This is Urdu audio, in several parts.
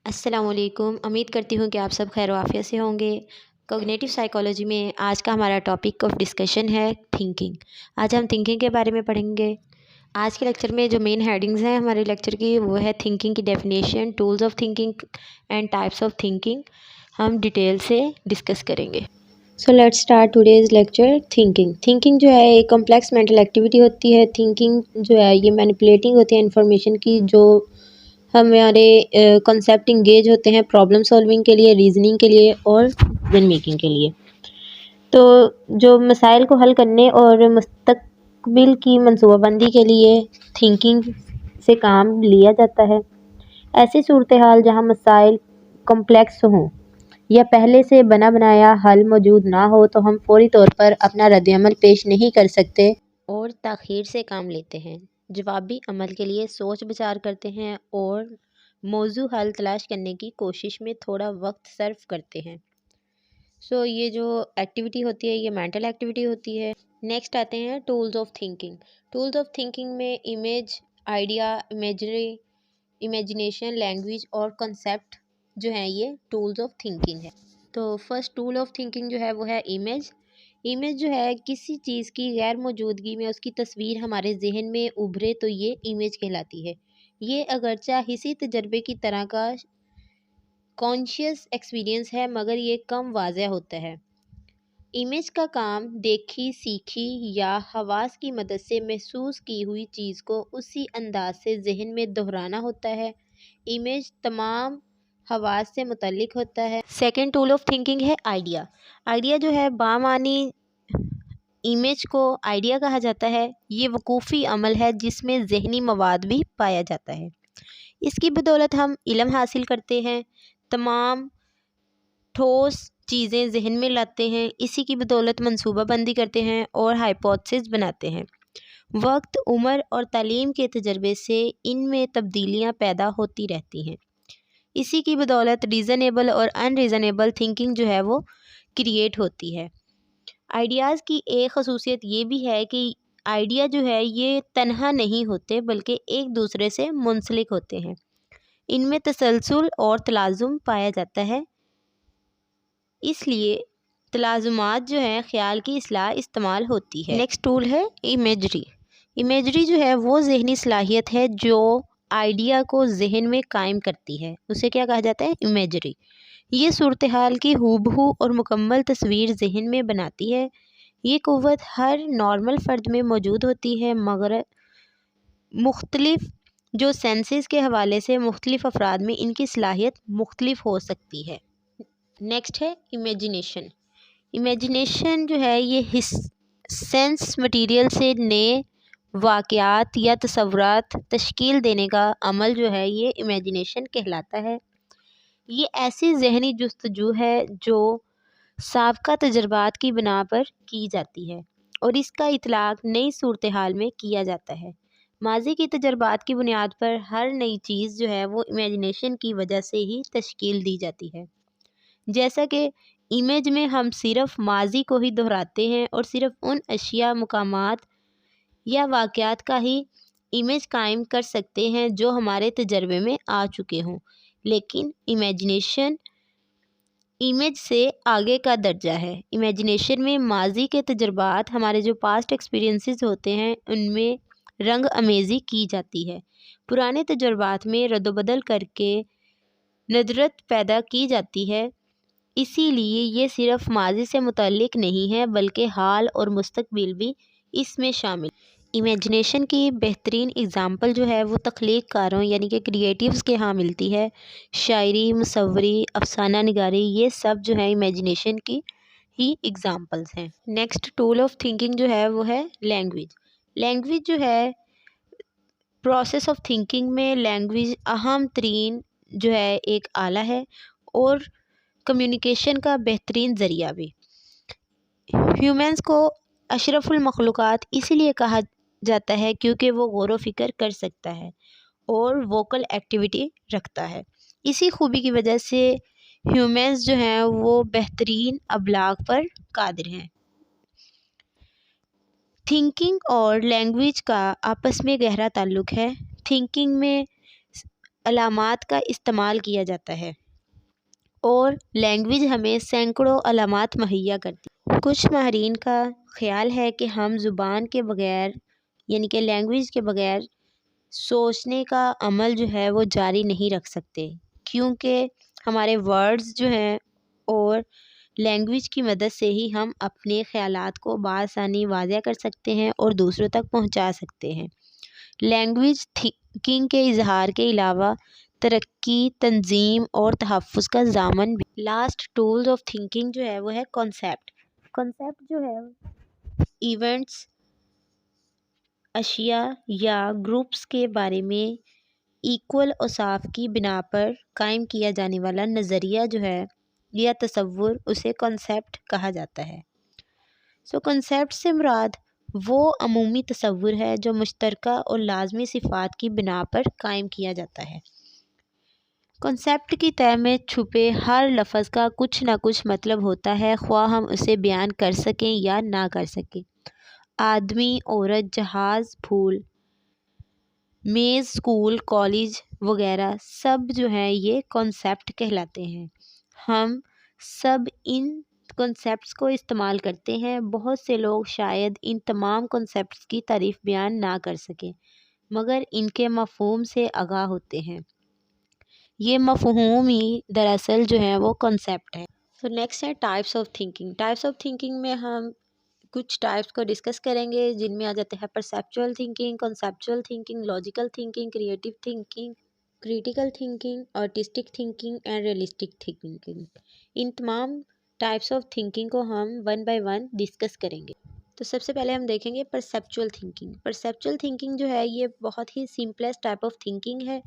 السلام علیکم، امید کرتی ہوں کہ آپ سب خیر و عافیت سے ہوں گے۔ کوگنیٹو سائیکالوجی میں آج کا ہمارا ٹاپک آف ڈسکشن ہے تھنکنگ۔ آج ہم تھنکنگ کے بارے میں پڑھیں گے۔ آج کے لیکچر میں جو مین ہیڈنگز ہیں ہمارے لیکچر کی وہ ہے تھنکنگ کی definition, tools of thinking and types of thinking. ہم ڈیٹیل سے ڈسکس کریں گے۔ So let's start today's lecture. Thinking جو ہے ایک کمپلیکس مینٹل ایکٹیویٹی ہوتی ہے۔ تھنکنگ جو ہے یہ مینیپولیٹنگ ہوتی ہے انفارمیشن کی، جو ہمارے کنسیپٹ انگیج ہوتے ہیں پرابلم سالونگ کے لیے، ریزننگ کے لیے اور ڈیسیژن میکنگ کے لیے۔ تو جو مسائل کو حل کرنے اور مستقبل کی منصوبہ بندی کے لیے تھنکنگ سے کام لیا جاتا ہے۔ ایسی صورتحال جہاں مسائل کمپلیکس ہوں یا پہلے سے بنا بنایا حل موجود نہ ہو تو ہم فوری طور پر اپنا رد عمل پیش نہیں کر سکتے اور تاخیر سے کام لیتے ہیں، جوابی عمل کے لیے سوچ بچار کرتے ہیں اور موضوع حل تلاش کرنے کی کوشش میں تھوڑا وقت صرف کرتے ہیں۔ یہ جو ایکٹیویٹی ہوتی ہے یہ مینٹل ایکٹیویٹی ہوتی ہے۔ نیکسٹ آتے ہیں tools of thinking. Tools of thinking میں امیج، آئیڈیا، امیجنیشن، لینگویج اور کنسیپٹ جو ہیں یہ ٹولز آف تھنکنگ ہے۔ تو فرسٹ ٹول آف تھنکنگ جو ہے وہ ہے امیج۔ امیج جو ہے کسی چیز کی غیر موجودگی میں اس کی تصویر ہمارے ذہن میں ابھرے تو یہ امیج کہلاتی ہے۔ یہ اگرچہ حسی تجربے کی طرح کا کانشیس ایکسپیرینس ہے مگر یہ کم واضح ہوتا ہے۔ امیج کا کام دیکھی، سیکھی یا حواس کی مدد سے محسوس کی ہوئی چیز کو اسی انداز سے ذہن میں دہرانا ہوتا ہے۔ امیج تمام حواس سے متعلق ہوتا ہے۔ سیکنڈ ٹول آف تھنکنگ ہے آئیڈیا۔ آئیڈیا جو ہے بامعنی امیج کو آئیڈیا کہا جاتا ہے۔ یہ وقوفی عمل ہے جس میں ذہنی مواد بھی پایا جاتا ہے۔ اس کی بدولت ہم علم حاصل کرتے ہیں، تمام ٹھوس چیزیں ذہن میں لاتے ہیں، اسی کی بدولت منصوبہ بندی کرتے ہیں اور ہائپوتھیسز بناتے ہیں۔ وقت، عمر اور تعلیم کے تجربے سے ان میں تبدیلیاں پیدا ہوتی رہتی ہیں۔ اسی کی بدولت ریزنیبل اور ان ریزنیبل تھنکنگ جو ہے وہ کریٹ ہوتی ہے۔ آئیڈیاز کی ایک خصوصیت یہ بھی ہے کہ آئیڈیا جو ہے یہ تنہا نہیں ہوتے بلکہ ایک دوسرے سے منسلک ہوتے ہیں۔ ان میں تسلسل اور تلازم پایا جاتا ہے، اس لیے تلازمات جو ہیں خیال کی اصطلاح استعمال ہوتی ہے۔ نیکسٹ ٹول ہے امیجری۔ امیجری جو ہے وہ ذہنی صلاحیت ہے جو آئیڈیا کو ذہن میں قائم کرتی ہے، اسے کیا کہا جاتا ہے؟ امیجری۔ یہ صورتحال کی ہو اور مکمل تصویر ذہن میں بناتی ہے۔ یہ قوت ہر نارمل فرد میں موجود ہوتی ہے مگر مختلف جو سینسز کے حوالے سے مختلف افراد میں ان کی صلاحیت مختلف ہو سکتی ہے۔ نیکسٹ ہے امیجنیشن۔ امیجنیشن جو ہے یہ سینس مٹیریل سے نئے واقعات یا تصورات تشکیل دینے کا عمل جو ہے یہ امیجنیشن کہلاتا ہے۔ یہ ایسی ذہنی جستجو ہے جو سابقہ تجربات کی بنا پر کی جاتی ہے اور اس کا اطلاق نئی صورتحال میں کیا جاتا ہے۔ ماضی کی تجربات کی بنیاد پر ہر نئی چیز جو ہے وہ امیجنیشن کی وجہ سے ہی تشکیل دی جاتی ہے۔ جیسا کہ امیج میں ہم صرف ماضی کو ہی دہراتے ہیں اور صرف ان اشیاء، مقامات یا واقعات کا ہی امیج قائم کر سکتے ہیں جو ہمارے تجربے میں آ چکے ہوں، لیکن امیجنیشن امیج سے آگے کا درجہ ہے۔ امیجنیشن میں ماضی کے تجربات، ہمارے جو پاسٹ ایکسپیرینسز ہوتے ہیں ان میں رنگ آمیزی کی جاتی ہے، پرانے تجربات میں رد و بدل کر کے ندرت پیدا کی جاتی ہے۔ اسی لیے یہ صرف ماضی سے متعلق نہیں ہے بلکہ حال اور مستقبل بھی اس میں شامل۔ امیجنیشن کی بہترین اگزامپل جو ہے وہ تخلیق کاروں یعنی کہ کریٹیوز کے ہاں ملتی ہے۔ شاعری، مصوری، افسانہ نگاری، یہ سب جو ہے امیجنیشن کی ہی اگزامپلز ہیں۔ نیکسٹ ٹول آف تھنکنگ جو ہے وہ ہے لینگویج۔ لینگویج جو ہے پروسیس آف تھنکنگ میں لینگویج اہم ترین جو ہے ایک آلہ ہے اور کمیونیکیشن کا بہترین ذریعہ بھی۔ ہیومنز کو اشرف المخلوقات اسی لیے کہا جاتا ہے کیونکہ وہ غور و فکر کر سکتا ہے اور ووکل ایکٹیویٹی رکھتا ہے۔ اسی خوبی کی وجہ سے ہیومنز جو ہیں وہ بہترین ابلاغ پر قادر ہیں۔ تھنکنگ اور لینگویج کا آپس میں گہرا تعلق ہے۔ تھنکنگ میں علامات کا استعمال کیا جاتا ہے اور لینگویج ہمیں سینکڑوں علامات مہیا کرتی ہے۔ کچھ ماہرین کا خیال ہے کہ ہم زبان کے بغیر یعنی کہ لینگویج کے بغیر سوچنے کا عمل جو ہے وہ جاری نہیں رکھ سکتے، کیونکہ ہمارے ورڈز جو ہیں اور لینگویج کی مدد سے ہی ہم اپنے خیالات کو بآسانی واضح کر سکتے ہیں اور دوسروں تک پہنچا سکتے ہیں۔ لینگویج تھنکنگ کے اظہار کے علاوہ ترقی، تنظیم اور تحفظ کا ضامن بھی۔ لاسٹ ٹولز آف تھنکنگ جو ہے وہ ہے کنسیپٹ۔ کنسیپٹ جو ہے ایونٹس، اشیاء یا گروپس کے بارے میں ایکول اوصاف کی بنا پر قائم کیا جانے والا نظریہ جو ہے یا تصور، اسے کنسیپٹ کہا جاتا ہے۔ کنسیپٹ سے مراد وہ عمومی تصور ہے جو مشترکہ اور لازمی صفات کی بنا پر قائم کیا جاتا ہے۔ کنسیپٹ کی تہ میں چھپے ہر لفظ کا کچھ نہ کچھ مطلب ہوتا ہے، خواہ ہم اسے بیان کر سکیں یا نہ کر سکیں۔ آدمی، عورت، جہاز، پھول، میز، اسکول، کالج وغیرہ سب جو ہیں یہ کنسیپٹ کہلاتے ہیں۔ ہم سب ان کنسیپٹس کو استعمال کرتے ہیں۔ بہت سے لوگ شاید ان تمام کنسیپٹس کی تعریف بیان نہ کر سکیں، مگر ان کے مفہوم سے آگاہ ہوتے ہیں۔ یہ مفہوم ہی دراصل جو ہے وہ کنسیپٹ ہے۔ نیکسٹ ہے types of thinking. Types of thinking میں ہم کچھ ٹائپس کو ڈسکس کریں گے، جن میں آ جاتے ہیں perceptual thinking, conceptual thinking, logical thinking, creative thinking, critical thinking, artistic thinking and realistic thinking. ان تمام ٹائپس آف تھنکنگ کو ہم ون بائی ون ڈسکس کریں گے۔ تو سب سے پہلے ہم دیکھیں گے پرسیپچول تھنکنگ۔ پرسیپچول تھنکنگ جو ہے یہ بہت ہی سمپلیسٹ ٹائپ آف تھنکنگ ہے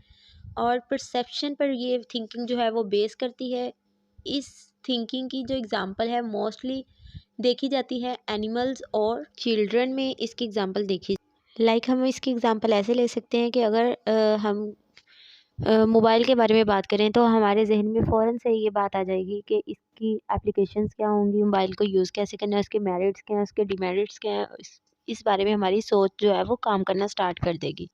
اور پرسیپشن پر یہ تھنکنگ جو ہے وہ بیس کرتی ہے۔ اس تھنکنگ کی جو اگزامپل ہے موسٹلی دیکھی جاتی ہے اینیملز اور چلڈرن میں اس کی اگزامپل دیکھی۔ ہم اس کی اگزامپل ایسے لے سکتے ہیں کہ اگر ہم موبائل کے بارے میں بات کریں تو ہمارے ذہن میں فوراً سے یہ بات آ جائے گی کہ اس کی اپلیکیشنز کیا ہوں گی، موبائل کو یوز کیسے کرنا ہے، اس کے میرٹس کیا ہیں، اس کے ڈیمیرٹس کیا ہیں، اس بارے میں ہماری سوچ جو ہے وہ کام کرنا سٹارٹ کر دے گی۔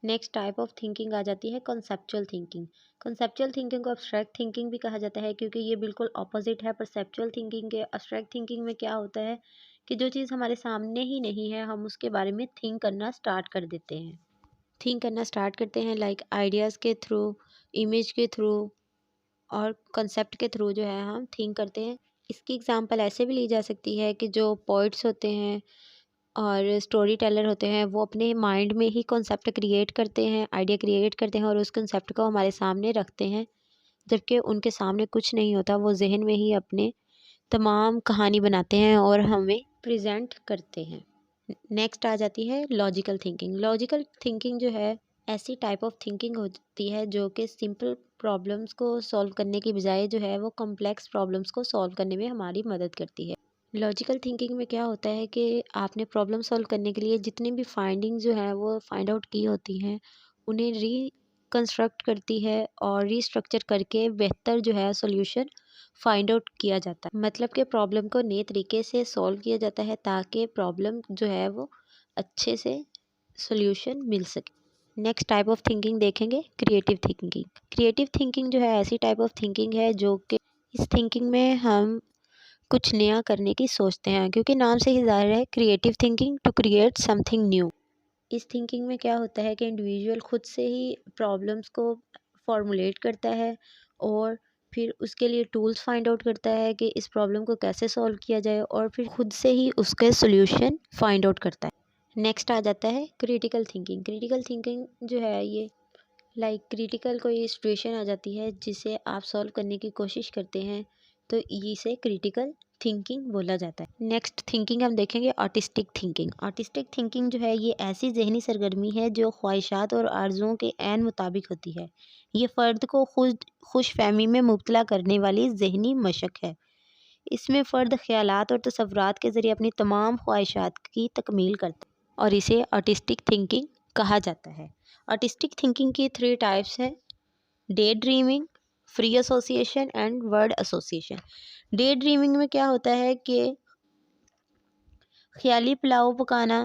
نیکسٹ ٹائپ آف تھنکنگ آ جاتی ہے کنسیپچول تھنکنگ۔ کنسیپچول تھنکنگ کو ابسٹریکٹ تھنکنگ بھی کہا جاتا ہے کیونکہ یہ بالکل اپوزٹ ہے پرسیپچول تھنکنگ کے۔ ابسٹریکٹ تھنکنگ میں کیا ہوتا ہے کہ جو چیز ہمارے سامنے ہی نہیں ہے ہم اس کے بارے میں تھنک کرنا سٹارٹ کر دیتے ہیں۔ تھنک کرنا سٹارٹ کرتے ہیں آئیڈیاز کے تھرو، امیج کے تھرو اور کنسیپٹ کے تھرو جو ہے ہم تھنک کرتے ہیں۔ اس کی اگزامپل ایسے بھی لی جا سکتی ہے کہ جو پوئٹس ہوتے ہیں اور اسٹوری ٹیلر ہوتے ہیں وہ اپنے مائنڈ میں ہی کنسیپٹ کریٹ کرتے ہیں، آئیڈیا کریٹ کرتے ہیں اور اس کنسیپٹ کو ہمارے سامنے رکھتے ہیں، جبکہ ان کے سامنے کچھ نہیں ہوتا، وہ ذہن میں ہی اپنے تمام کہانی بناتے ہیں اور ہمیں پریزنٹ کرتے ہیں۔ نیکسٹ آ جاتی ہے لاجیکل تھنکنگ۔ لاجیکل تھنکنگ جو ہے ایسی ٹائپ آف تھنکنگ ہوتی ہے جو کہ سمپل پرابلمس کو سولو کرنے کی بجائے جو ہے وہ کمپلیکس پرابلمس کو سولو کرنے میں ہماری مدد کرتی ہے۔ لاجیکل تھنکنگ میں کیا ہوتا ہے کہ آپ نے پرابلم سولو کرنے کے لیے جتنی بھی فائنڈنگ جو ہیں وہ فائنڈ آؤٹ کی ہوتی ہیں انہیں ری کنسٹرکٹ کرتی ہے اور ری اسٹرکچر کر کے بہتر جو ہے سولوشن فائنڈ آؤٹ کیا جاتا ہے۔ مطلب کہ پرابلم کو نئے طریقے سے سولو کیا جاتا ہے تاکہ پرابلم جو ہے وہ اچھے سے سولوشن مل سکے۔ نیکسٹ ٹائپ آف تھنکنگ دیکھیں گے کریٹیو تھنکنگ۔ کریٹیو تھنکنگ جو ہے ایسی ٹائپ آف تھنکنگ ہے جو کہ اس تھنکنگ میں ہم کچھ نیا کرنے کی سوچتے ہیں، کیونکہ نام سے ہی ظاہر ہے creative thinking to create something new. اس تھنکنگ میں کیا ہوتا ہے کہ انڈیویژول خود سے ہی پرابلمس کو فارمولیٹ کرتا ہے اور پھر اس کے لیے ٹولز فائنڈ آؤٹ کرتا ہے کہ اس پرابلم کو کیسے سولو کیا جائے اور پھر خود سے ہی اس کے سولوشن فائنڈ آؤٹ کرتا ہے۔ نیکسٹ آ جاتا ہے کریٹیکل تھنکنگ۔ کریٹیکل تھنکنگ جو ہے یہ کریٹیکل کوئی سچویشن آ جاتی ہے جسے آپ سولو کرنے کی کوشش کرتے ہیں تو اسے کریٹیکل تھنکنگ بولا جاتا ہے۔ نیکسٹ تھنکنگ ہم دیکھیں گے آرٹسٹک تھنکنگ۔ آرٹسٹک تھنکنگ جو ہے یہ ایسی ذہنی سرگرمی ہے جو خواہشات اور آرزوؤں کے عین مطابق ہوتی ہے۔ یہ فرد کو خوش فہمی میں مبتلا کرنے والی ذہنی مشق ہے۔ اس میں فرد خیالات اور تصورات کے ذریعے اپنی تمام خواہشات کی تکمیل کرتا ہے اور اسے آرٹسٹک تھنکنگ کہا جاتا ہے۔ آرٹسٹک تھنکنگ کی 3 ٹائپس ہیں: day dreaming, free association and word association. Day dreaming میں کیا ہوتا ہے کہ خیالی پلاؤ پکانا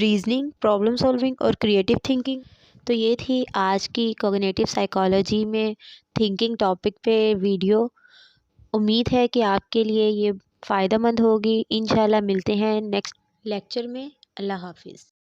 ریزننگ، پرابلم سولونگ اور کریٹیو تھنکنگ۔ تو یہ تھی آج کی کوگنیٹیو سائیکالوجی میں تھنکنگ ٹاپک پہ ویڈیو۔ امید ہے کہ آپ کے لیے یہ فائدہ مند ہوگی۔ انشاءاللہ ملتے ہیں نیکسٹ لیکچر میں۔ اللہ حافظ۔